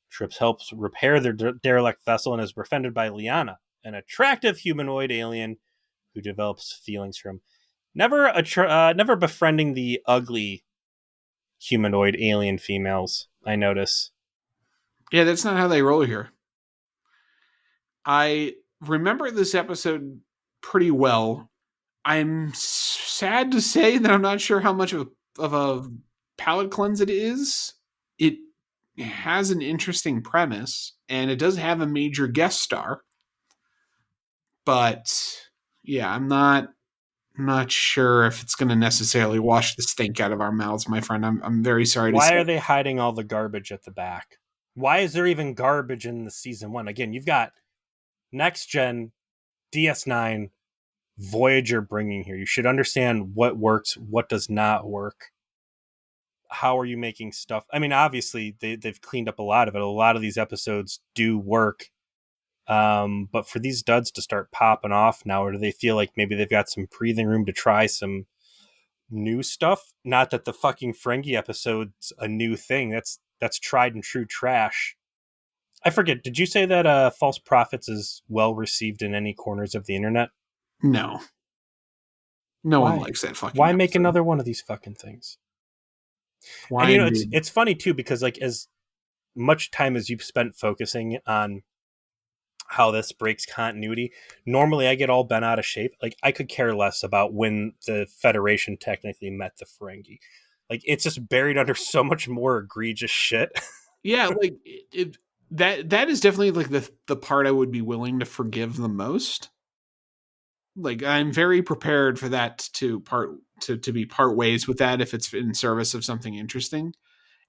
Trip helps repair their derelict vessel and is befriended by Liana, an attractive humanoid alien who develops feelings for him. Never befriending the ugly humanoid alien females, I notice. Yeah, that's not how they roll here. I remember this episode pretty well. I'm sad to say that I'm not sure how much of a palate cleanse it is. It has an interesting premise, and it does have a major guest star. But yeah, I'm not sure if it's going to necessarily wash the stink out of our mouths, my friend. I'm very sorry to say. Why are they hiding all the garbage at the back? Why is there even garbage in the season 1? Again, you've got Next Gen, DS9, Voyager bringing here. You should understand what works, what does not work. How are you making stuff? I mean, obviously, they've cleaned up a lot of it. A lot of these episodes do work But for these duds to start popping off now, or do they feel like maybe they've got some breathing room to try some new stuff? Not that the fucking Ferengi episode's a new thing. That's tried and true trash. I forget. Did you say that False Prophets is well received in any corners of the internet? No. No one Why? likes that fucking Why make episode. another one of these fucking things? Why And you know, indeed? it's funny too because like as much time as you've spent focusing on how this breaks continuity, normally I get all bent out of shape. Like I could care less about when the Federation technically met the Ferengi. Like it's just buried under so much more egregious shit. Yeah, like that is definitely like the part I would be willing to forgive the most. Like I'm very prepared for that to be part ways with that if it's in service of something interesting.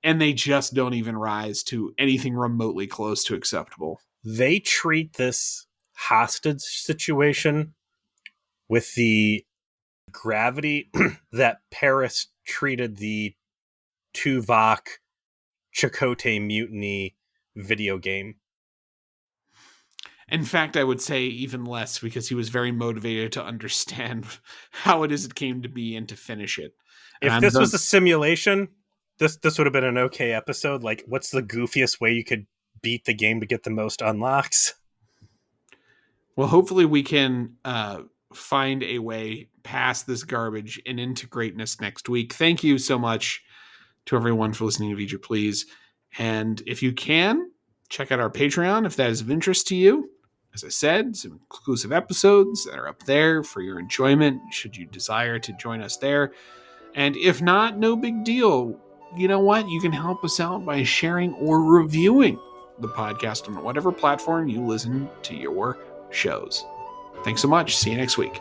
And they just don't even rise to anything remotely close to acceptable. They treat this hostage situation with the gravity that Paris treated the Tuvok Chakotay mutiny video game. In fact, I would say even less because he was very motivated to understand how it is it came to be and to finish it. And If I'm this the was a simulation, this would have been an okay episode. Like, what's the goofiest way you could beat the game to get the most unlocks? well, hopefully we can find a way past this garbage and into greatness next week. Thank you so much to everyone for listening to Vija Please. And if you can, check out our Patreon if that is of interest to you. As I said, some exclusive episodes that are up there for your enjoyment, should you desire to join us there. And if not, no big deal. You know what? You can help us out by sharing or reviewing the podcast on whatever platform you listen to your shows. Thanks so much. See you next week.